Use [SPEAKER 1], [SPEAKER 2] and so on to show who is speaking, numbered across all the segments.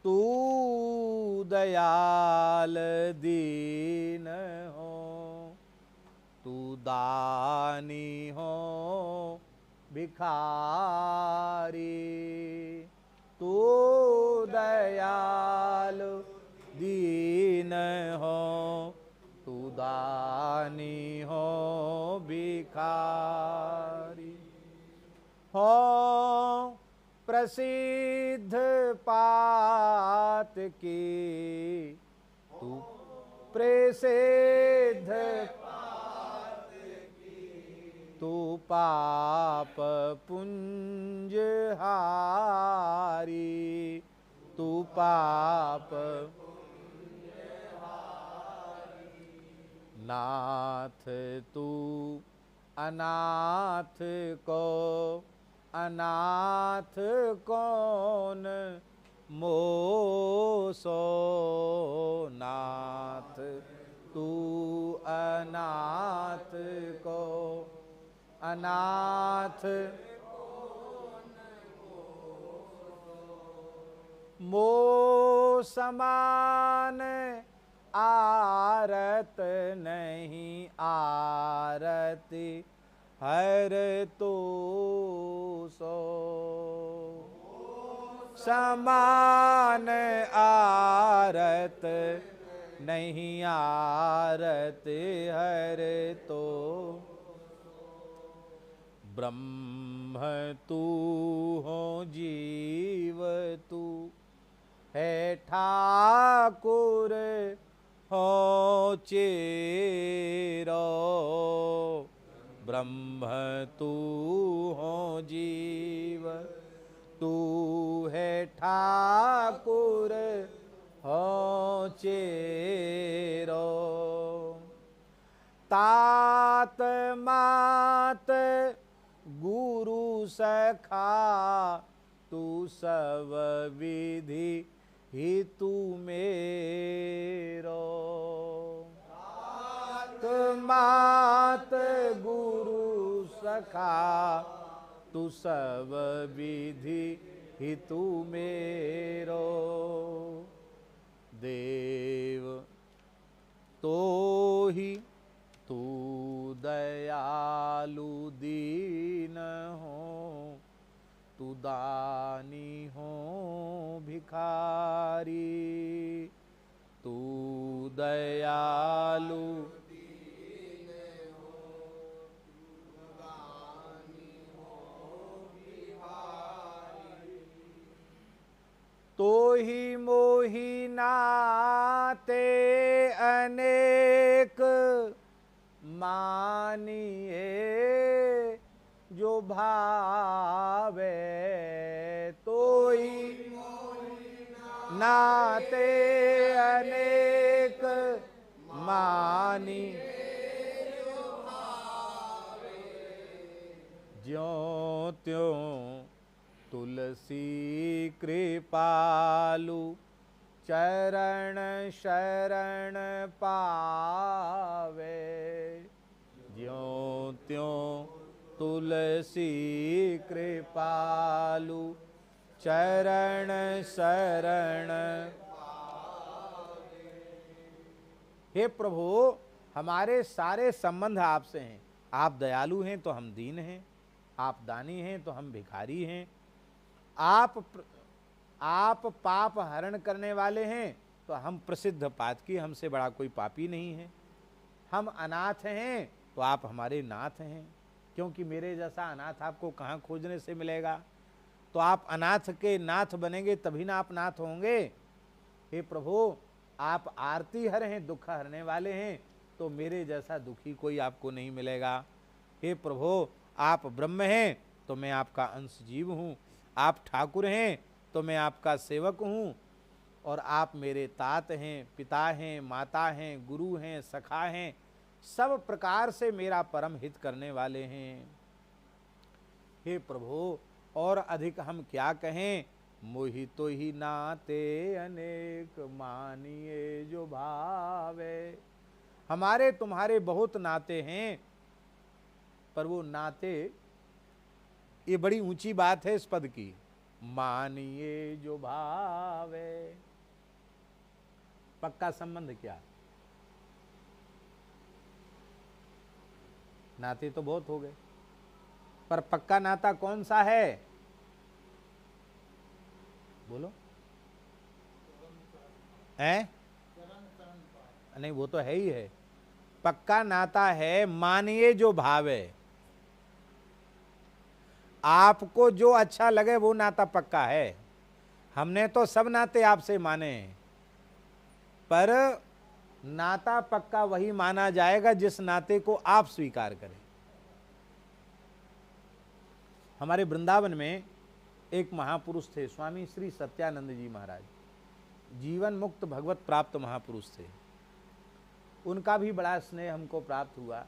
[SPEAKER 1] तू दयाल दीन हो, तू दानी हो भिखारी। तू दयाल दीन हो, तू दानी हो भिखारी। हो प्रसिद्ध पात की, तू प्रसिद्ध तू पाप पुंज हारी। तू पाप नाथ, तू अनाथ को अनाथ कौन मोसो। नाथ तू अनाथ को अनाथ मो समान आरत नहीं आरती हर तो सो। समान आरत नहीं आरत हर तो। ब्रह्म तू हो जीव तू है ठाकुर हो चेरो। ब्रह्म तू हो जीव तू है ठाकुर हो चेरो। तात मात गुरु सखा तू सब विधि ही तू मेरो। तात मात गुरु सखा तू सब विधि ही तू मेरो। देव तो ही तू दयालु दीन हो, तू दानी हो भिखारी। तू दयालु दीन हो, तू दानी हो भिखारी। तो ही मोही नाते अनेक मानिए जो भावे। तो ही नाते अनेक मानी ज्यों त्यों तुलसी कृपालु चरण शरण पावे। ज्यों त्यों तुलसी कृपालु चरण शरण। हे प्रभु, हमारे सारे संबंध आपसे हैं। आप दयालु हैं तो हम दीन हैं, आप दानी हैं तो हम भिखारी हैं। आप पाप हरण करने वाले हैं तो हम प्रसिद्ध पातकी, हमसे बड़ा कोई पापी नहीं है। हम अनाथ हैं तो आप हमारे नाथ हैं, क्योंकि मेरे जैसा अनाथ आपको कहाँ खोजने से मिलेगा। तो आप अनाथ के नाथ बनेंगे तभी ना आप नाथ होंगे। हे प्रभु, आप आरती हर हैं, दुख हरने वाले हैं, तो मेरे जैसा दुखी कोई आपको नहीं मिलेगा। हे प्रभु, आप ब्रह्म हैं तो मैं आपका अंश जीव हूँ, आप ठाकुर हैं तो मैं आपका सेवक हूँ, और आप मेरे तात हैं, पिता हैं, माता हैं, गुरु हैं, सखा हैं, सब प्रकार से मेरा परम हित करने वाले हैं। हे प्रभु, और अधिक हम क्या कहें। मोहि तो ही नाते अनेक मानिए जो भावे। हमारे तुम्हारे बहुत नाते हैं, पर वो नाते, ये बड़ी ऊंची बात है इस पद की। मानिए जो भावे, पक्का संबंध क्या? नाते तो बहुत हो गए, पर पक्का नाता कौन सा है? बोलो। हैं? नहीं, वो तो है ही है। पक्का नाता है मानिए जो भाव है। आपको जो अच्छा लगे वो नाता पक्का है। हमने तो सब नाते आपसे माने हैं, पर नाता पक्का वही माना जाएगा जिस नाते को आप स्वीकार करें। हमारे वृंदावन में एक महापुरुष थे, स्वामी श्री सत्यानंद जी महाराज, जीवन मुक्त भगवत प्राप्त महापुरुष थे। उनका भी बड़ा स्नेह हमको प्राप्त हुआ।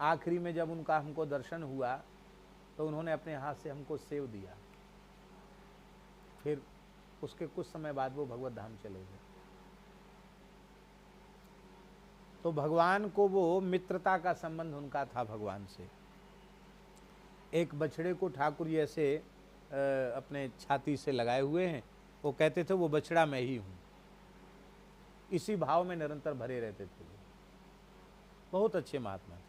[SPEAKER 1] आखिरी में जब उनका हमको दर्शन हुआ तो उन्होंने अपने हाथ से हमको सेव दिया। फिर उसके कुछ समय बाद वो भगवत धाम चले गए। तो भगवान को वो मित्रता का संबंध उनका था भगवान से। एक बछड़े को ठाकुर जी ऐसे अपने छाती से लगाए हुए हैं, वो कहते थे वो बछड़ा मैं ही हूँ। इसी भाव में निरंतर भरे रहते थे। बहुत अच्छे महात्मा थे।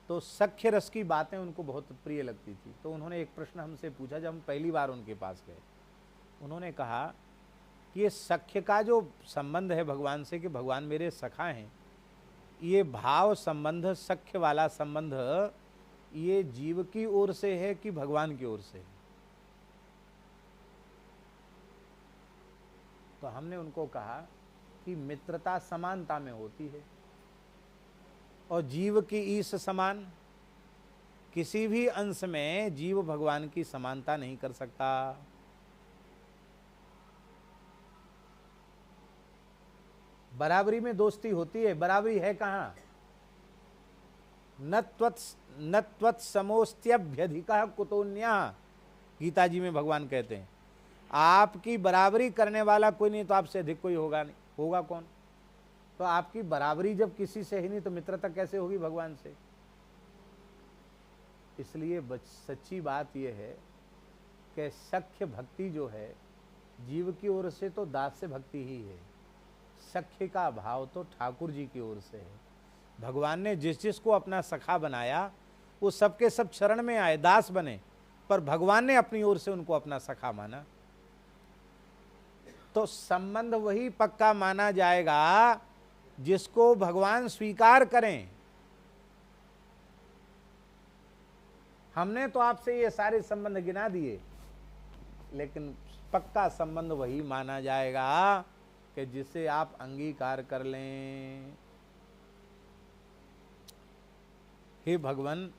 [SPEAKER 1] तो सख्य रस की बातें उनको बहुत प्रिय लगती थी। तो उन्होंने एक प्रश्न हमसे पूछा जब हम पहली बार उनके पास गए। उन्होंने कहा कि ये सख्य का जो संबंध है भगवान से, कि भगवान मेरे सखा हैं, ये भाव संबंध, सख्य वाला संबंध, ये जीव की ओर से है कि भगवान की ओर से है? तो हमने उनको कहा कि मित्रता समानता में होती है, और जीव की ईश समान। किसी भी अंश में जीव भगवान की समानता नहीं कर सकता। बराबरी में दोस्ती होती है, बराबरी है कहां? न त्वत् समोस्त्यभ्यधिकः कुतोऽन्यः, गीता जी में भगवान कहते हैं आपकी बराबरी करने वाला कोई नहीं, तो आपसे अधिक कोई होगा नहीं। होगा कौन? तो आपकी बराबरी जब किसी से ही नहीं, तो मित्रता कैसे होगी भगवान से? इसलिए सच्ची बात यह है कि सख्य भक्ति जो है जीव की ओर से तो दास्य भक्ति ही है। सख्य का भाव तो ठाकुर जी की ओर से है। भगवान ने जिस जिसको अपना सखा बनाया वो सबके सब शरण में आए, दास बने, पर भगवान ने अपनी ओर से उनको अपना सखा माना। तो संबंध वही पक्का माना जाएगा जिसको भगवान स्वीकार करें। हमने तो आपसे ये सारे संबंध गिना दिए, लेकिन पक्का संबंध वही माना जाएगा कि जिसे आप अंगीकार कर लें। हे भगवान,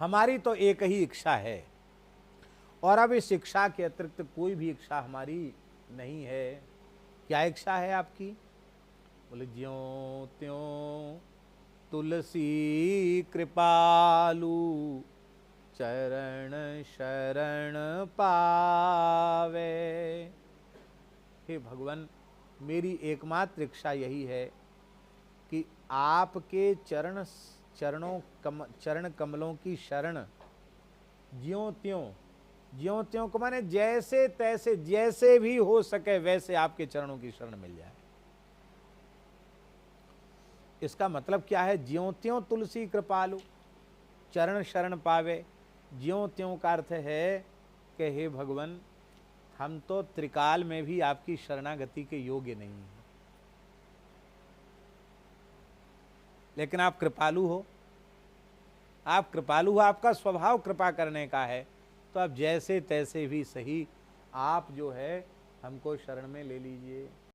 [SPEAKER 1] हमारी तो एक ही इच्छा है, और अब इस इच्छा के अतिरिक्त कोई भी इच्छा हमारी नहीं है। क्या इच्छा है आपकी? बोले ज्यों त्यों तुलसी कृपालु चरण शरण पावे। हे भगवान, मेरी एकमात्र इच्छा यही है कि आपके चरण कमलों की शरण ज्यों त्यों को माने जैसे तैसे, जैसे भी हो सके वैसे आपके चरणों की शरण मिल जाए। इसका मतलब क्या है? ज्यों त्यों तुलसी कृपालु चरण शरण पावे। ज्यों त्यों का अर्थ है कि हे भगवान, हम तो त्रिकाल में भी आपकी शरणागति के योग्य नहीं हैं, लेकिन आप कृपालु हो। आप कृपालु हो, आपका स्वभाव कृपा करने का है, तो आप जैसे तैसे भी सही, आप जो है हमको शरण में ले लीजिए।